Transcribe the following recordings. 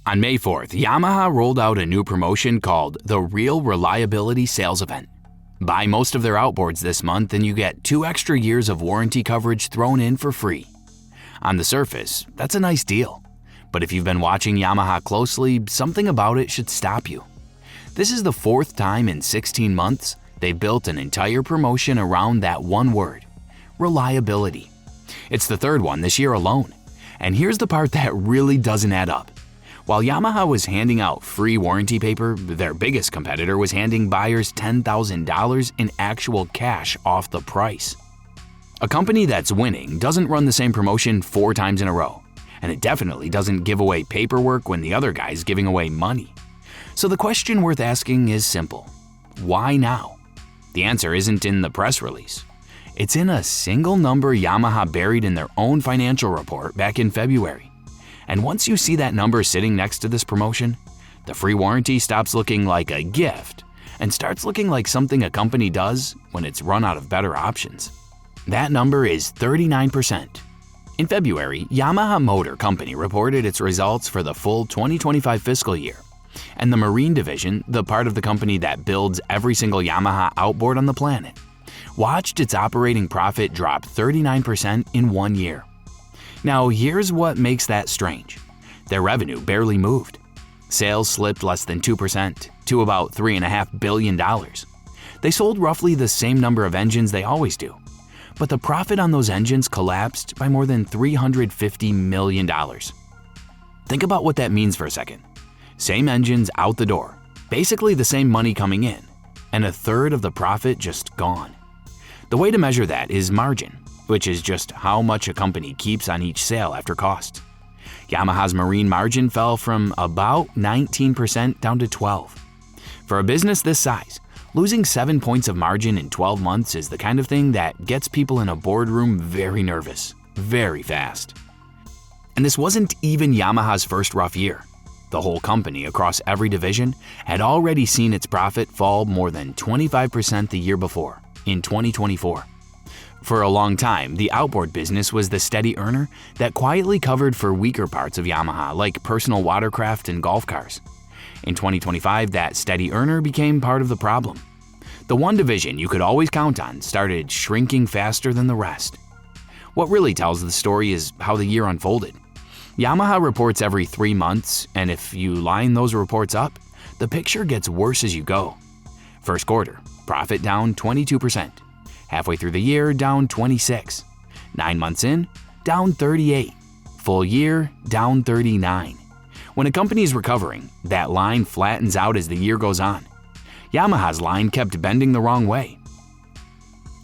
On May 4th, Yamaha rolled out a new promotion called the Real Reliability Sales Event. Buy most of their outboards this month and you get 2 extra years of warranty coverage thrown in for free. On the surface, that's a nice deal. But if you've been watching Yamaha closely, something about it should stop you. This is the 4th time in 16 months they've built an entire promotion around that one word: reliability. It's the 3rd one this year alone. And here's the part that really doesn't add up. While Yamaha was handing out free warranty paper, their biggest competitor was handing buyers $10,000 in actual cash off the price. A company that's winning doesn't run the same promotion 4 times in a row, and it definitely doesn't give away paperwork when the other guy's giving away money. So the question worth asking is simple: why now? The answer isn't in the press release. It's in a single number Yamaha buried in their own financial report back in February. And once you see that number sitting next to this promotion, the free warranty stops looking like a gift and starts looking like something a company does when it's run out of better options. That number is 39%. In February, Yamaha Motor Company reported its results for the full 2025 fiscal year, and the Marine Division, the part of the company that builds every single Yamaha outboard on the planet, watched its operating profit drop 39% in 1 year. Now, here's what makes that strange. Their revenue barely moved. Sales slipped less than 2% to about $3.5 billion. They sold roughly the same number of engines they always do, but the profit on those engines collapsed by more than $350 million. Think about what that means for a second. Same engines out the door, basically the same money coming in, and 1/3 of the profit just gone. The way to measure that is margin, which is just how much a company keeps on each sale after costs. Yamaha's marine margin fell from about 19% down to 12%. For a business this size, losing 7 points of margin in 12 months is the kind of thing that gets people in a boardroom very nervous, very fast. And this wasn't even Yamaha's first rough year. The whole company across every division had already seen its profit fall more than 25% the year before, in 2024. For a long time, the outboard business was the steady earner that quietly covered for weaker parts of Yamaha, like personal watercraft and golf cars. In 2025, that steady earner became part of the problem. The one division you could always count on started shrinking faster than the rest. What really tells the story is how the year unfolded. Yamaha reports every 3 months, and if you line those reports up, the picture gets worse as you go. First quarter, profit down 22%. Halfway through the year, down 26%. 9 months in, down 38%. Full year, down 39%. When a company is recovering, that line flattens out as the year goes on. Yamaha's line kept bending the wrong way.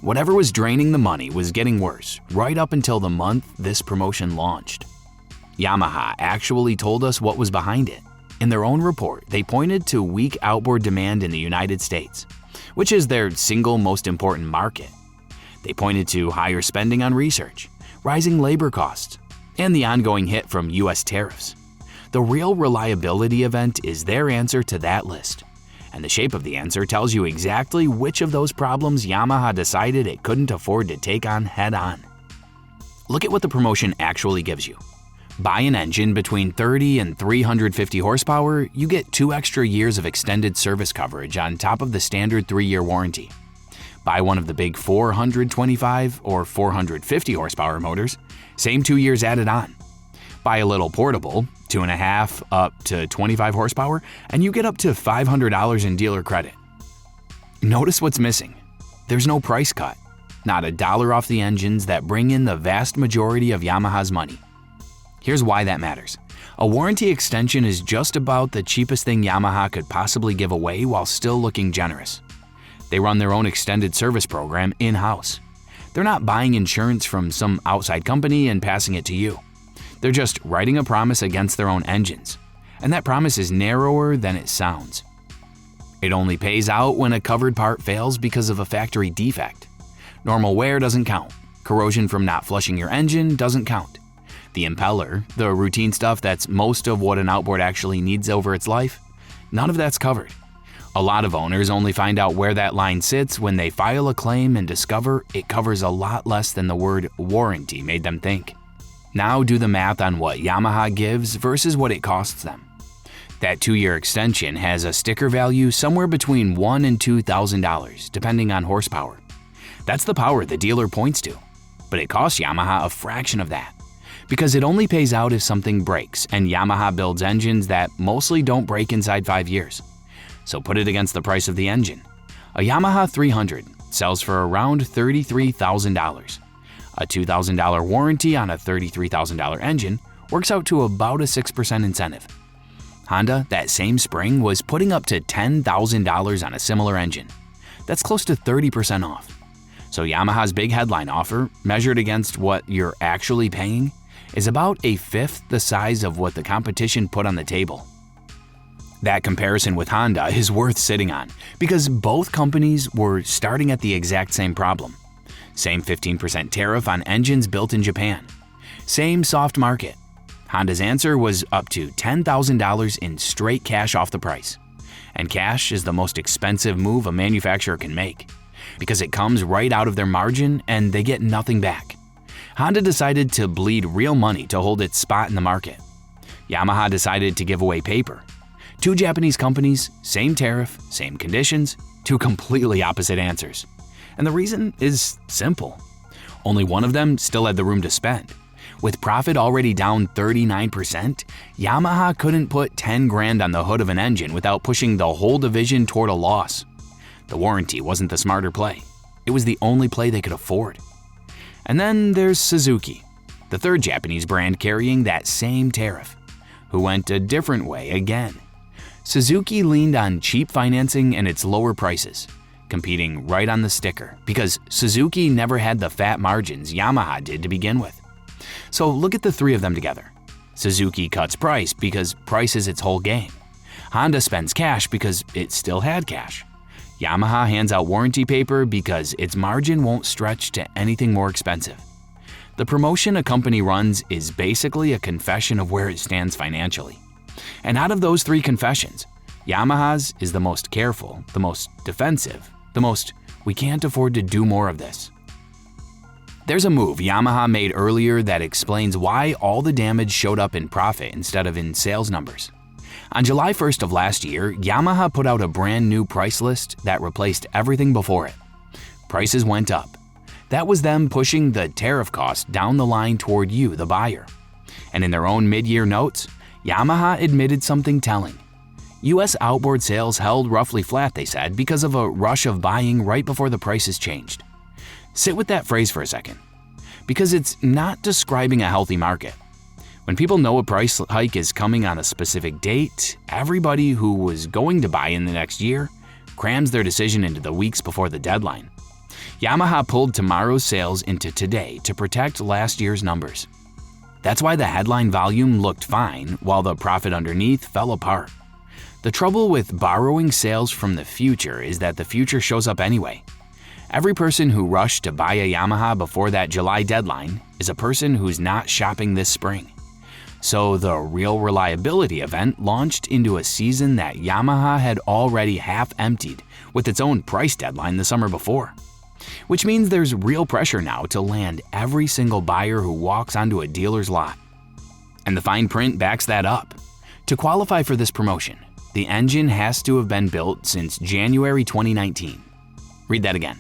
Whatever was draining the money was getting worse, right up until the month this promotion launched. Yamaha actually told us what was behind it. In their own report, they pointed to weak outboard demand in the United States, which is their single most important market. They pointed to higher spending on research, rising labor costs, and the ongoing hit from US tariffs. The Real Reliability Event is their answer to that list, and the shape of the answer tells you exactly which of those problems Yamaha decided it couldn't afford to take on head-on. Look at what the promotion actually gives you. Buy an engine between 30 and 350 horsepower, you get 2 extra years of extended service coverage on top of the standard 3-year warranty. Buy one of the big 425 or 450 horsepower motors, same 2 years added on. Buy a little portable, 2.5 up to 25 horsepower, and you get up to $500 in dealer credit. Notice what's missing. There's no price cut, not a dollar off the engines that bring in the vast majority of Yamaha's money. Here's why that matters. A warranty extension is just about the cheapest thing Yamaha could possibly give away while still looking generous. They run their own extended service program in-house. They're not buying insurance from some outside company and passing it to you. They're just writing a promise against their own engines, and that promise is narrower than it sounds. It only pays out when a covered part fails because of a factory defect. Normal wear doesn't count. Corrosion from not flushing your engine doesn't count. The impeller, the routine stuff that's most of what an outboard actually needs over its life, none of that's covered. A lot of owners only find out where that line sits when they file a claim and discover it covers a lot less than the word warranty made them think. Now do the math on what Yamaha gives versus what it costs them. That 2-year extension has a sticker value somewhere between $1,000 and $2,000, depending on horsepower. That's the power the dealer points to. But it costs Yamaha a fraction of that, because it only pays out if something breaks, and Yamaha builds engines that mostly don't break inside 5 years. So put it against the price of the engine. A Yamaha 300 sells for around $33,000. A $2,000 warranty on a $33,000 engine works out to about a 6% incentive. Honda, that same spring, was putting up to $10,000 on a similar engine. That's close to 30% off. So Yamaha's big headline offer, measured against what you're actually paying, is about a fifth the size of what the competition put on the table. That comparison with Honda is worth sitting on, because both companies were starting at the exact same problem. Same 15% tariff on engines built in Japan. Same soft market. Honda's answer was up to $10,000 in straight cash off the price. And cash is the most expensive move a manufacturer can make, because it comes right out of their margin and they get nothing back. Honda decided to bleed real money to hold its spot in the market. Yamaha decided to give away paper. Two Japanese companies, same tariff, same conditions, two completely opposite answers. And the reason is simple. Only one of them still had the room to spend. With profit already down 39%, Yamaha couldn't put 10 grand on the hood of an engine without pushing the whole division toward a loss. The warranty wasn't the smarter play. It was the only play they could afford. And then there's Suzuki, the third Japanese brand carrying that same tariff, who went a different way again. Suzuki leaned on cheap financing and its lower prices, competing right on the sticker, because Suzuki never had the fat margins Yamaha did to begin with. So look at the three of them together. Suzuki cuts price because price is its whole game. Honda spends cash because it still had cash. Yamaha hands out warranty paper because its margin won't stretch to anything more expensive. The promotion a company runs is basically a confession of where it stands financially. And out of those three confessions, Yamaha's is the most careful, the most defensive, the most "we can't afford to do more of this." There's a move Yamaha made earlier that explains why all the damage showed up in profit instead of in sales numbers. On July 1st of last year, Yamaha put out a brand new price list that replaced everything before it. Prices went up. That was them pushing the tariff cost down the line toward you, the buyer. And in their own mid-year notes, Yamaha admitted something telling. U.S. outboard sales held roughly flat, they said, because of a rush of buying right before the prices changed. Sit with that phrase for a second, because it's not describing a healthy market. When people know a price hike is coming on a specific date, everybody who was going to buy in the next year crams their decision into the weeks before the deadline. Yamaha pulled tomorrow's sales into today to protect last year's numbers. That's why the headline volume looked fine while the profit underneath fell apart. The trouble with borrowing sales from the future is that the future shows up anyway. Every person who rushed to buy a Yamaha before that July deadline is a person who's not shopping this spring. So the Real Reliability event launched into a season that Yamaha had already half emptied with its own price deadline the summer before. Which means there's real pressure now to land every single buyer who walks onto a dealer's lot. And the fine print backs that up. To qualify for this promotion, the engine has to have been built since January 2019. Read that again.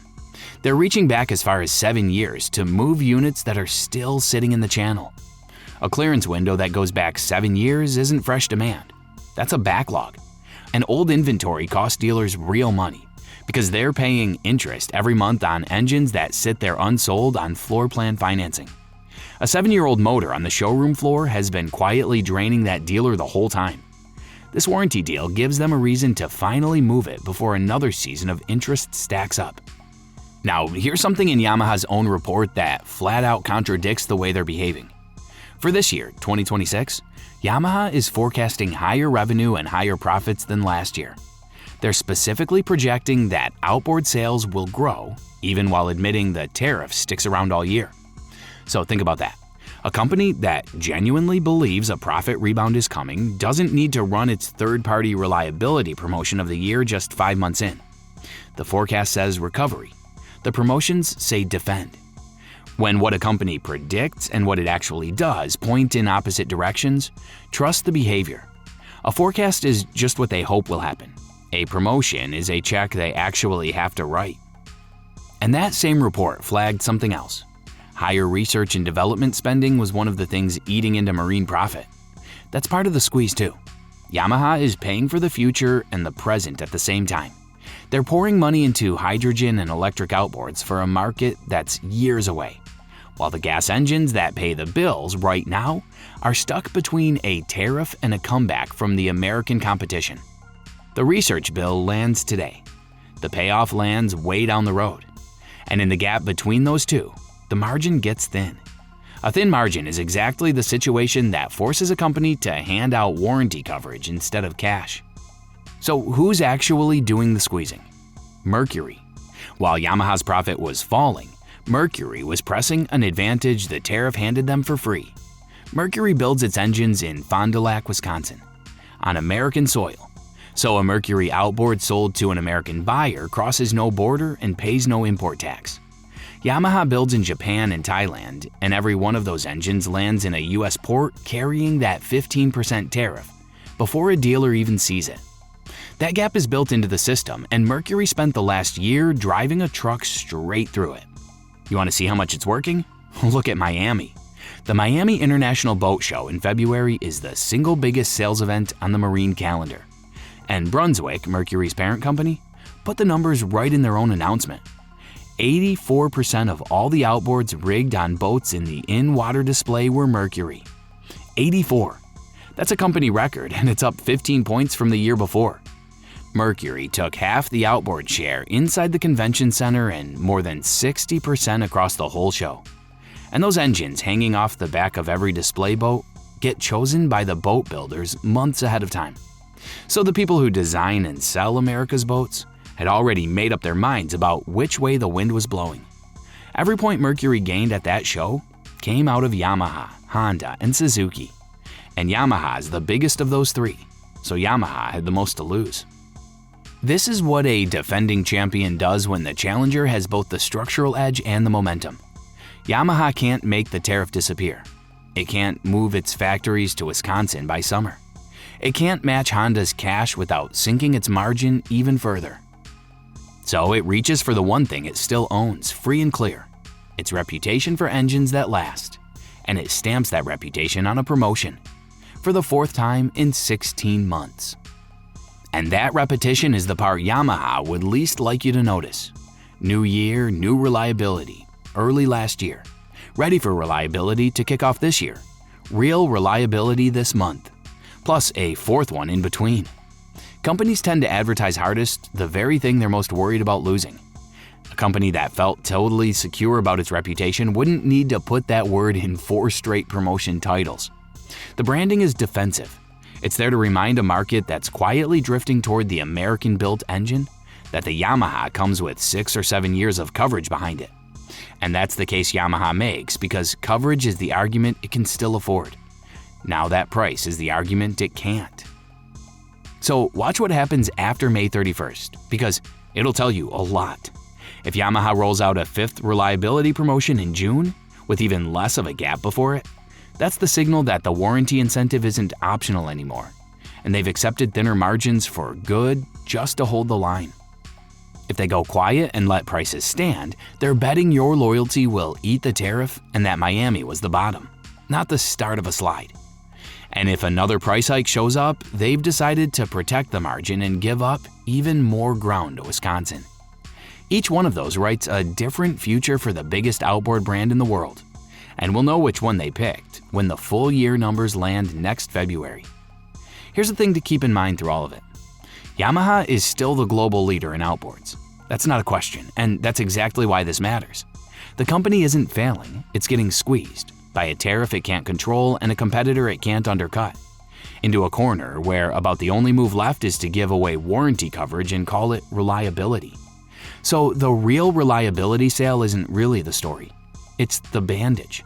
They're reaching back as far as 7 years to move units that are still sitting in the channel. A clearance window that goes back 7 years isn't fresh demand. That's a backlog. And old inventory costs dealers real money because they're paying interest every month on engines that sit there unsold on floor plan financing. A 7-year-old motor on the showroom floor has been quietly draining that dealer the whole time. This warranty deal gives them a reason to finally move it before another season of interest stacks up. Now, here's something in Yamaha's own report that flat out contradicts the way they're behaving. For this year, 2026, Yamaha is forecasting higher revenue and higher profits than last year. They're specifically projecting that outboard sales will grow, even while admitting the tariff sticks around all year. So think about that. A company that genuinely believes a profit rebound is coming doesn't need to run its third-party reliability promotion of the year just 5 months in. The forecast says recovery. The promotions say defend. When what a company predicts and what it actually does point in opposite directions, trust the behavior. A forecast is just what they hope will happen. A promotion is a check they actually have to write. And that same report flagged something else. Higher research and development spending was one of the things eating into marine profit. That's part of the squeeze too. Yamaha is paying for the future and the present at the same time. They're pouring money into hydrogen and electric outboards for a market that's years away, while the gas engines that pay the bills right now are stuck between a tariff and a comeback from the American competition. The research bill lands today. The payoff lands way down the road. And in the gap between those two, the margin gets thin. A thin margin is exactly the situation that forces a company to hand out warranty coverage instead of cash. So who's actually doing the squeezing? Mercury. While Yamaha's profit was falling, Mercury was pressing an advantage the tariff handed them for free. Mercury builds its engines in Fond du Lac, Wisconsin, on American soil. So a Mercury outboard sold to an American buyer crosses no border and pays no import tax. Yamaha builds in Japan and Thailand, and every one of those engines lands in a US port carrying that 15% tariff before a dealer even sees it. That gap is built into the system, and Mercury spent the last year driving a truck straight through it. You want to see how much it's working? Look at Miami. The Miami International Boat Show in February is the single biggest sales event on the marine calendar. And Brunswick, Mercury's parent company, put the numbers right in their own announcement. 84% of all the outboards rigged on boats in the in-water display were Mercury. 84. That's a company record, and it's up 15 points from the year before. Mercury took half the outboard share inside the convention center and more than 60% across the whole show. And those engines hanging off the back of every display boat get chosen by the boat builders months ahead of time. So the people who design and sell America's boats had already made up their minds about which way the wind was blowing. Every point Mercury gained at that show came out of Yamaha, Honda, and Suzuki. And Yamaha is the biggest of those three, so Yamaha had the most to lose. This is what a defending champion does when the challenger has both the structural edge and the momentum. Yamaha can't make the tariff disappear. It can't move its factories to Wisconsin by summer. It can't match Honda's cash without sinking its margin even further. So it reaches for the one thing it still owns, free and clear: its reputation for engines that last. And it stamps that reputation on a promotion, for the fourth time in 16 months. And that repetition is the part Yamaha would least like you to notice. New year, new reliability, early last year. Ready for reliability to kick off this year. Real reliability this month. Plus a fourth one in between. Companies tend to advertise hardest the very thing they're most worried about losing. A company that felt totally secure about its reputation wouldn't need to put that word in 4 straight promotion titles. The branding is defensive. It's there to remind a market that's quietly drifting toward the American-built engine that the Yamaha comes with 6 or 7 years of coverage behind it. And that's the case Yamaha makes because coverage is the argument it can still afford. Now that price is the argument it can't. So watch what happens after May 31st, because it'll tell you a lot. If Yamaha rolls out a 5th reliability promotion in June, with even less of a gap before it, that's the signal that the warranty incentive isn't optional anymore, and they've accepted thinner margins for good just to hold the line. If they go quiet and let prices stand, they're betting your loyalty will eat the tariff and that Miami was the bottom, not the start of a slide. And if another price hike shows up, they've decided to protect the margin and give up even more ground to Wisconsin. Each one of those writes a different future for the biggest outboard brand in the world. And we'll know which one they picked when the full year numbers land next February. Here's the thing to keep in mind through all of it. Yamaha is still the global leader in outboards. That's not a question, and that's exactly why this matters. The company isn't failing, it's getting squeezed by a tariff it can't control and a competitor it can't undercut, into a corner where about the only move left is to give away warranty coverage and call it reliability. So the real reliability sale isn't really the story. It's the bandage.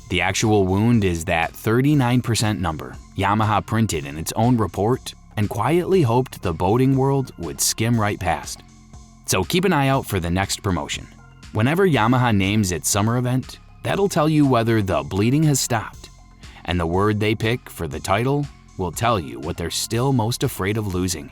The actual wound is that 39% number Yamaha printed in its own report and quietly hoped the boating world would skim right past. So keep an eye out for the next promotion. Whenever Yamaha names its summer event, that'll tell you whether the bleeding has stopped. And the word they pick for the title will tell you what they're still most afraid of losing.